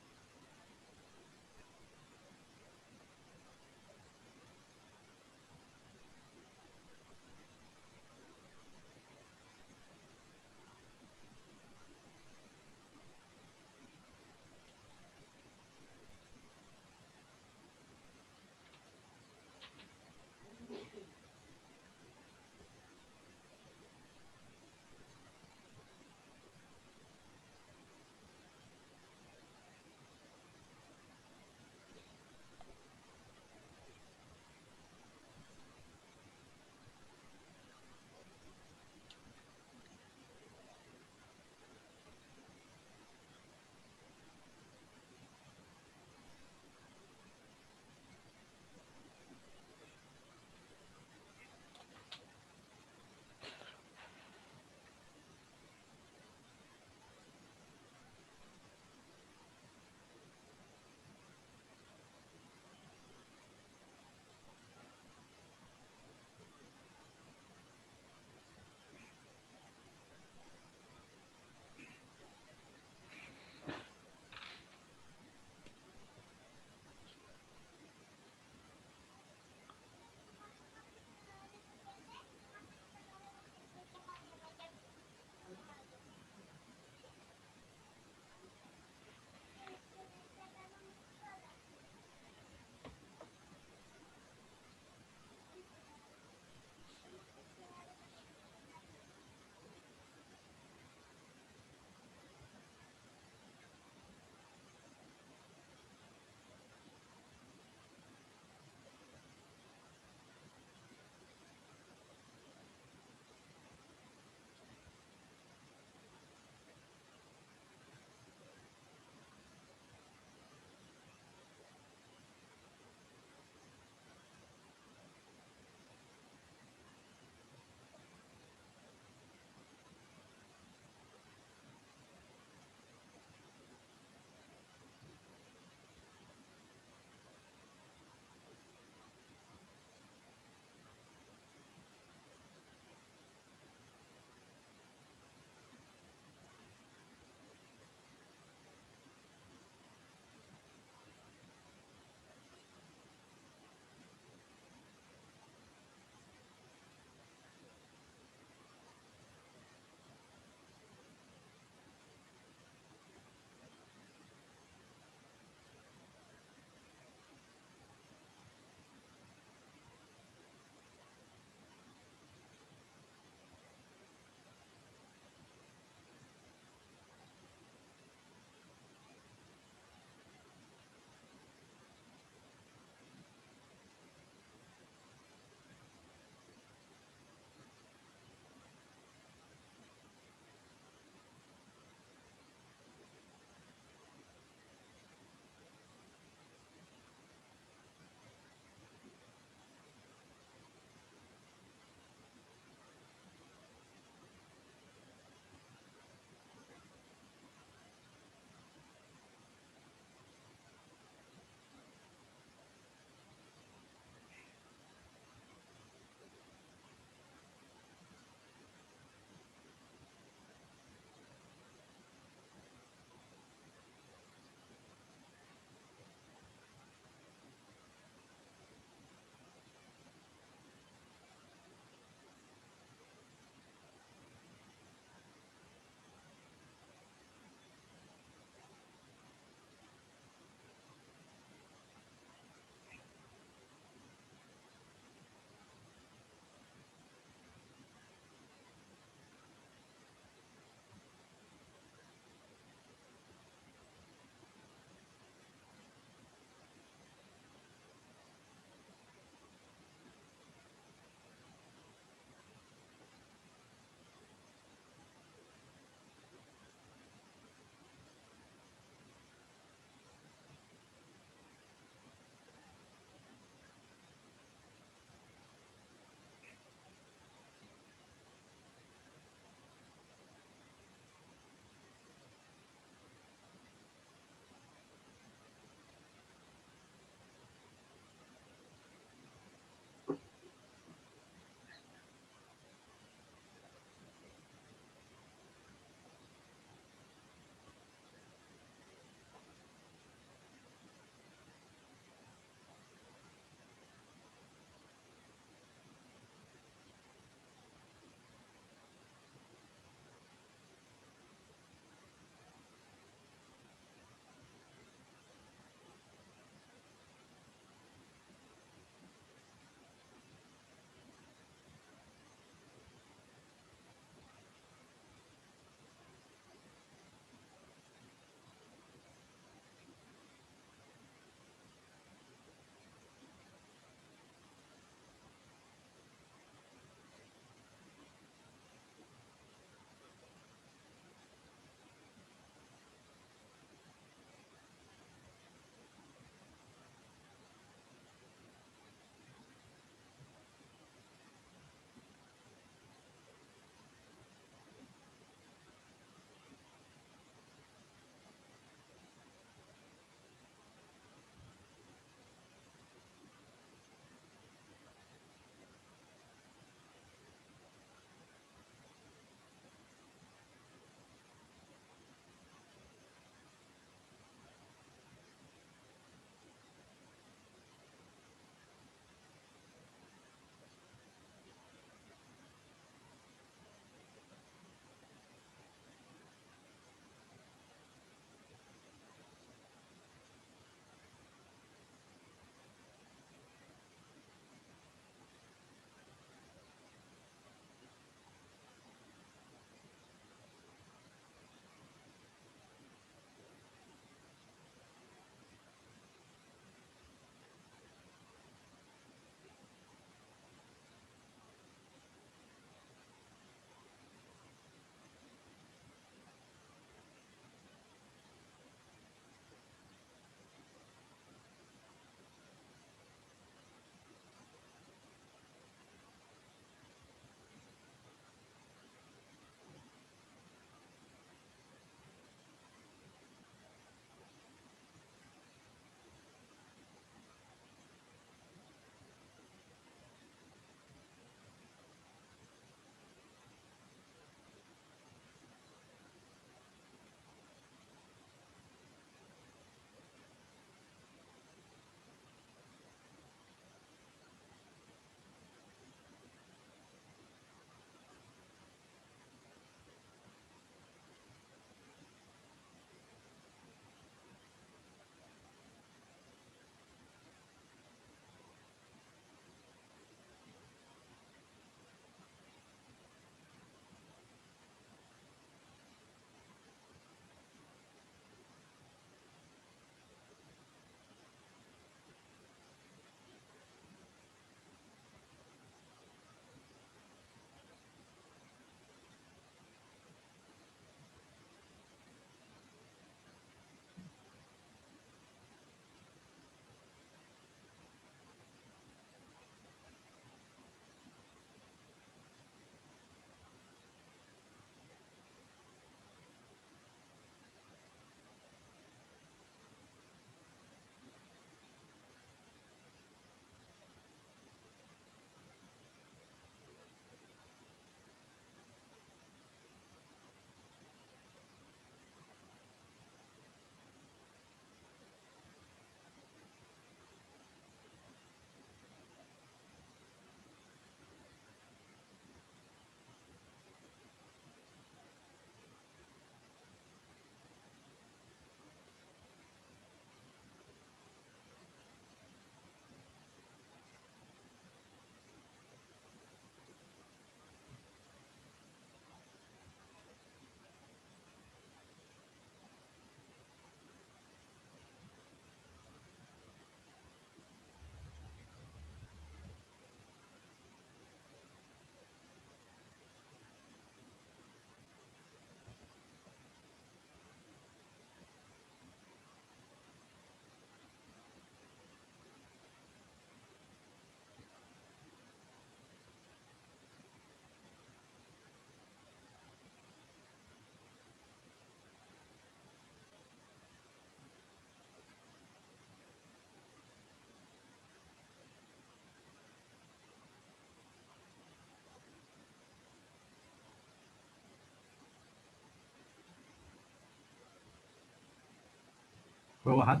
¿Puedo bajar?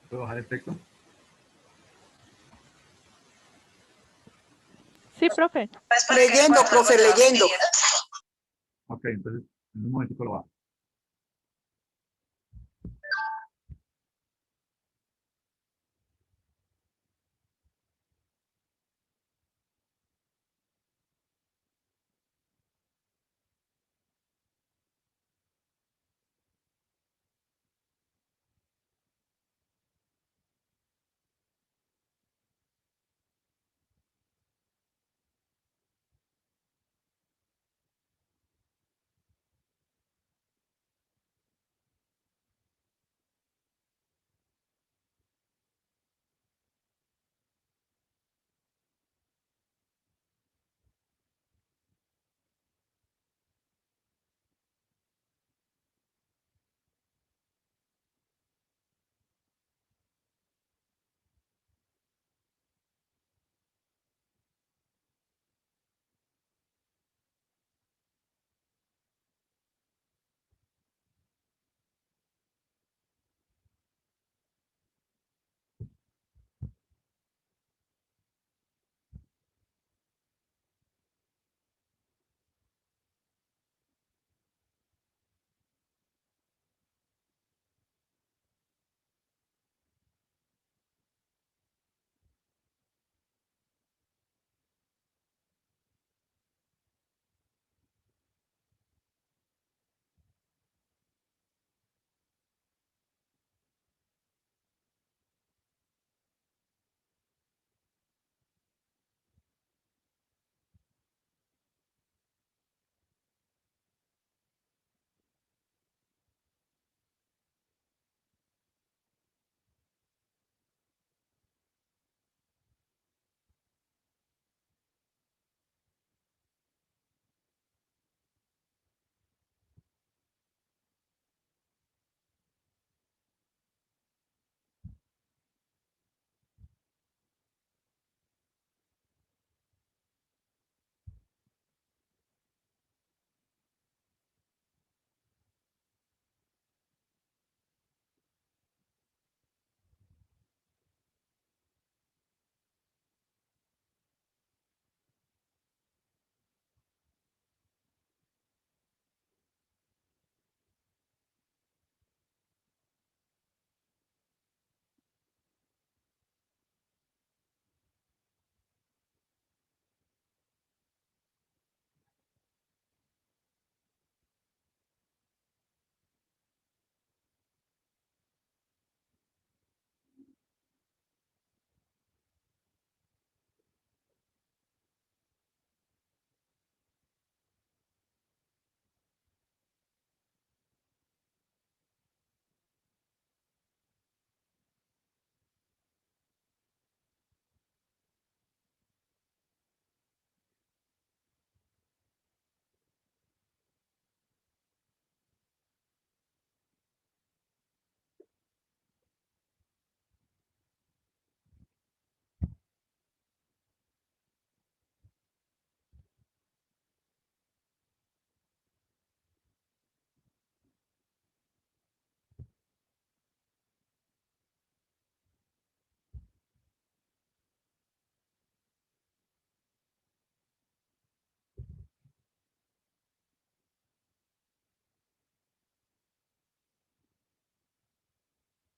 ¿Puedo bajar el texto? Sí, profe. Leyendo, profe, leyendo. Ok, entonces en un momentico lo bajo.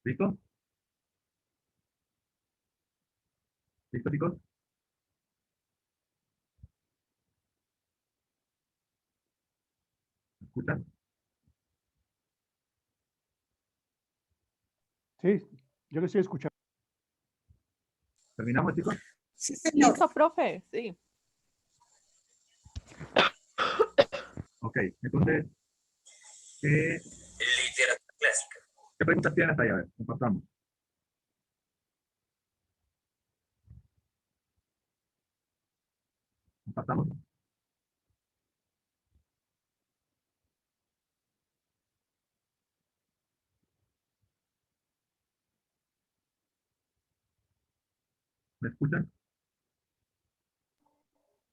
¿Listo? ¿Listo, chicos? ¿Me escuchan? Sí, yo le estoy escuchando. ¿Terminamos, chicos? Sí, señor. Listo, profe. Sí. Ok, entonces, ¿qué Literatura clásica. preguntas tienen hasta ahí? A ver, compartamos. Compartamos. ¿Me escuchan?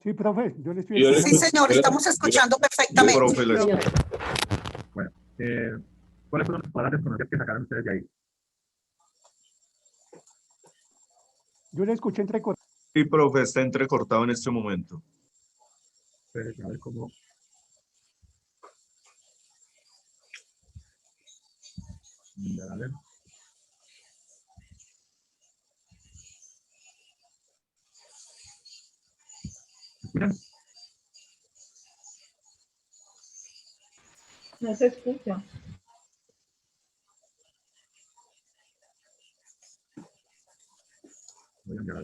Sí, profe, yo le estoy Yo le escuchando. Sí, señor, estamos escuchando Yo, perfectamente. profe, le Profe. Bueno, ¿Cuáles fueron las palabras desconocidas que sacaron ustedes de ahí? Yo le escuché entrecortado. Sí, profe, está entrecortado en este momento. Pero a ver cómo... A ver. ¿Escuchan? No se escucha. Voy a mirar.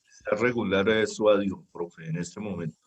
Está regular su audio, profe, en este momento.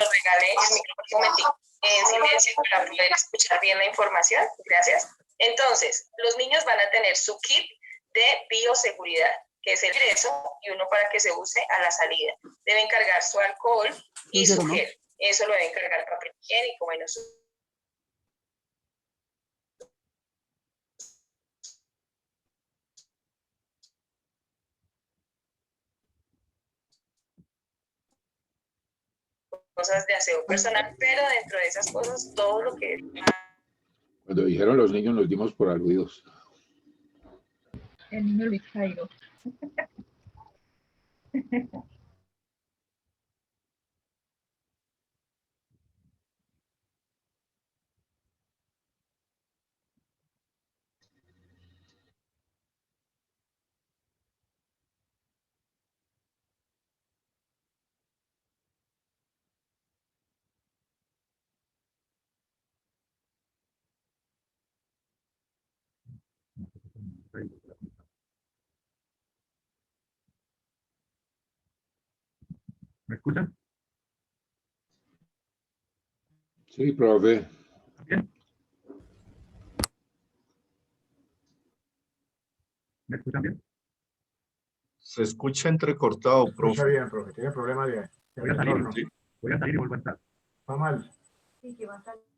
Nos regale el micrófono un momentico en silencio para poder escuchar bien la información. Gracias. Entonces, los niños van a tener su kit de bioseguridad, que es el ingreso y uno para que se use a la salida. Deben cargar su alcohol y su gel. Eso lo deben cargar papel higiénico, bueno, su cosas de aseo personal, pero dentro de esas cosas, todo lo que... Cuando dijeron los niños nos dimos por aludidos. El niño Luis Jairo. ¿Me escuchan? Sí, profe. ¿Bien? ¿Me escuchan bien? Se escucha entrecortado, profe. Escucha bien, profe. Tiene problemas de Voy a salir, retorno. voy a salir y vuelvo a entrar. Va mal. Sí, que va a salir.